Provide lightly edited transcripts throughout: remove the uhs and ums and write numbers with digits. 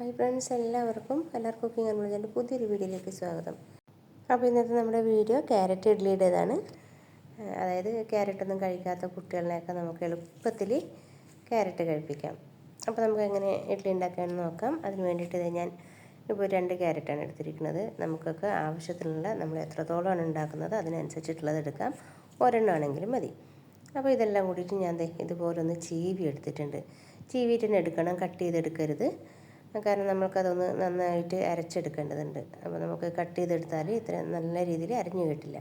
Hi friends, എല്ലാവർക്കും cooking and വ്ളോഗിൻ്റെ പുതിയൊരു വീഡിയോയിലേക്ക് സ്വാഗതം. അപ്പോൾ ഇന്നത്തെ നമ്മുടെ വീഡിയോ ക്യാരറ്റ് ഇഡ്ലിയുടേതാണ്. അതായത് ക്യാരറ്റൊന്നും കഴിക്കാത്ത കുട്ടികളിനെയൊക്കെ നമുക്ക് എളുപ്പത്തിൽ ക്യാരറ്റ് കഴിപ്പിക്കാം. അപ്പോൾ നമുക്ക് എങ്ങനെ ഇഡ്ഡലി ഉണ്ടാക്കാമെന്ന് നോക്കാം. അതിന് വേണ്ടിയിട്ട് ഞാൻ ഇപ്പോൾ 2 ക്യാരറ്റാണ് എടുത്തിരിക്കുന്നത്. നമുക്കൊക്കെ ആവശ്യത്തിനുള്ള നമ്മൾ എത്രത്തോളമാണ് ഉണ്ടാക്കുന്നത് അതിനനുസരിച്ചിട്ടുള്ളത് എടുക്കാം. ഒരെണ്ണമാണെങ്കിലും മതി. അപ്പോൾ ഇതെല്ലാം കൂടിയിട്ട് ഞാൻ ഇതുപോലൊന്ന് ചീവി എടുത്തിട്ടുണ്ട്. ചീവിയിട്ട് തന്നെ എടുക്കണം, കട്ട് ചെയ്തെടുക്കരുത്. കാരണം നമ്മൾക്കതൊന്ന് നന്നായിട്ട് അരച്ചെടുക്കേണ്ടതുണ്ട്. അപ്പോൾ നമുക്ക് കട്ട് ചെയ്തെടുത്താൽ ഇത്ര നല്ല രീതിയിൽ അരഞ്ഞു കിട്ടില്ല.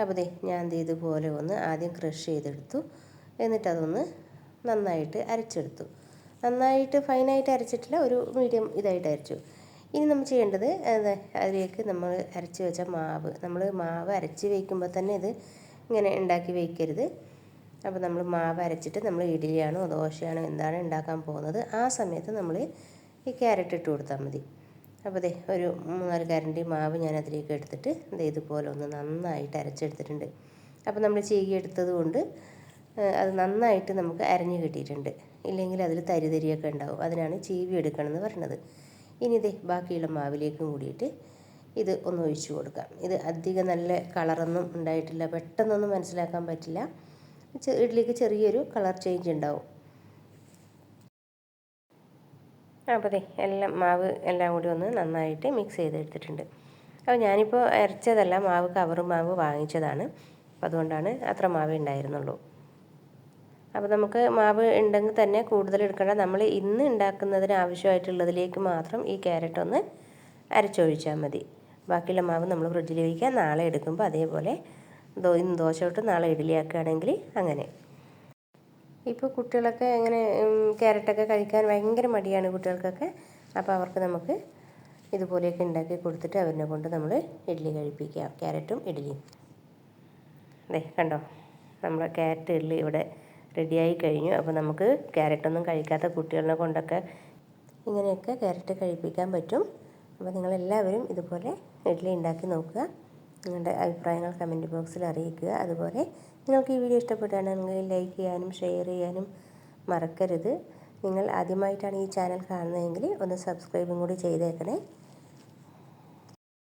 അപ്പോൾ ഞാൻ ഇതുപോലെ ഒന്ന് ആദ്യം ക്രഷ് ചെയ്തെടുത്തു. എന്നിട്ടതൊന്ന് നന്നായിട്ട് അരച്ചെടുത്തു. നന്നായിട്ട് ഫൈനായിട്ട് അരച്ചിട്ടില്ല, ഒരു മീഡിയം ഇതായിട്ട് അരച്ചു. ഇനി നമ്മൾ ചെയ്യേണ്ടത് അതിലേക്ക് നമ്മൾ അരച്ച് വെച്ച മാവ് അരച്ച് വയ്ക്കുമ്പോൾ തന്നെ ഇത് ഇങ്ങനെ ഉണ്ടാക്കി വയ്ക്കരുത്. അപ്പോൾ നമ്മൾ മാവ് അരച്ചിട്ട് നമ്മൾ ഇഡ്ഡലിയാണോ ദോശയാണോ എന്താണ് ഉണ്ടാക്കാൻ പോകുന്നത് ആ സമയത്ത് നമ്മൾ ഈ ക്യാരറ്റ് ഇട്ട് കൊടുത്താൽ മതി. അപ്പോൾ ഒരു 3-4 കരണ്ടി മാവ് ഞാൻ അതിലേക്ക് എടുത്തിട്ട് ഇതുപോലെ ഒന്ന് നന്നായിട്ട് അരച്ചെടുത്തിട്ടുണ്ട്. അപ്പോൾ നമ്മൾ ചീകി എടുത്തത് കൊണ്ട് അത് നന്നായിട്ട് നമുക്ക് അരഞ്ഞു കിട്ടിയിട്ടുണ്ട്. ഇല്ലെങ്കിൽ അതിൽ തരിതരിയൊക്കെ ഉണ്ടാവും. അതിനാണ് ചീവി എടുക്കണമെന്ന് പറഞ്ഞത്. ഇനി ബാക്കിയുള്ള മാവിലേക്കും കൂടിയിട്ട് ഇത് ഒന്ന് ഒഴിച്ചു കൊടുക്കാം. ഇത് അധികം നല്ല കളറൊന്നും ഉണ്ടായിട്ടില്ല, പെട്ടെന്നൊന്നും മനസ്സിലാക്കാൻ പറ്റില്ല. ഇഡ്ഡലിക്ക് ചെറിയൊരു കളർ ചേഞ്ച് ഉണ്ടാവും. അപ്പോൾ മാവ് എല്ലാം കൂടി ഒന്ന് നന്നായിട്ട് മിക്സ് ചെയ്തെടുത്തിട്ടുണ്ട്. അപ്പോൾ ഞാനിപ്പോൾ അരച്ചതല്ല, കവർ മാവ് വാങ്ങിച്ചതാണ്. അപ്പോൾ അതുകൊണ്ടാണ് അത്ര മാവ് ഉണ്ടായിരുന്നുള്ളൂ. അപ്പോൾ നമുക്ക് മാവ് ഉണ്ടെങ്കിൽ തന്നെ കൂടുതൽ എടുക്കേണ്ട. നമ്മൾ ഇന്ന് ഉണ്ടാക്കുന്നതിന് ആവശ്യമായിട്ടുള്ളതിലേക്ക് മാത്രം ഈ ക്യാരറ്റ് ഒന്ന് അരച്ചൊഴിച്ചാൽ മതി. ബാക്കിയുള്ള മാവ് നമ്മൾ ഫ്രിഡ്ജിൽ വയ്ക്കുക. നാളെ എടുക്കുമ്പോൾ അതേപോലെ ഇന്ന് ദോശ തൊട്ട് നാളെ ഇഡ്ഡലി ആക്കുകയാണെങ്കിൽ അങ്ങനെ. ഇപ്പോൾ കുട്ടികളൊക്കെ ഇങ്ങനെ ക്യാരറ്റൊക്കെ കഴിക്കാൻ ഭയങ്കര മടിയാണ് കുട്ടികൾക്കൊക്കെ. അപ്പോൾ അവർക്ക് നമുക്ക് ഇതുപോലെയൊക്കെ ഉണ്ടാക്കി കൊടുത്തിട്ട് അവരെ കൊണ്ട് നമ്മൾ ഇഡ്ഡലി കഴിപ്പിക്കാം. ക്യാരറ്റും ഇഡ്ഡലിയും. കണ്ടോ, നമ്മുടെ ക്യാരറ്റ് ഇഡ്ഡലി ഇവിടെ റെഡിയായി കഴിഞ്ഞു. അപ്പോൾ നമുക്ക് ക്യാരറ്റൊന്നും കഴിക്കാത്ത കുട്ടികളെ കൊണ്ടൊക്കെ ഇങ്ങനെയൊക്കെ ക്യാരറ്റ് കഴിപ്പിക്കാൻ പറ്റും. അപ്പോൾ നിങ്ങളെല്ലാവരും ഇതുപോലെ ഇഡ്ഡലി ഉണ്ടാക്കി നോക്കുക. നിങ്ങളുടെ അഭിപ്രായങ്ങൾ കമൻറ്റ് ബോക്സിൽ അറിയിക്കുക. അതുപോലെ നിങ്ങൾക്ക് ഈ വീഡിയോ ഇഷ്ടപ്പെടുകയാണെങ്കിൽ ലൈക്ക് ചെയ്യാനും ഷെയർ ചെയ്യാനും മറക്കരുത്. നിങ്ങൾ ആദ്യമായിട്ടാണ് ഈ ചാനൽ കാണുന്നതെങ്കിൽ ഒന്ന് സബ്സ്ക്രൈബും കൂടി ചെയ്തേക്കണേ.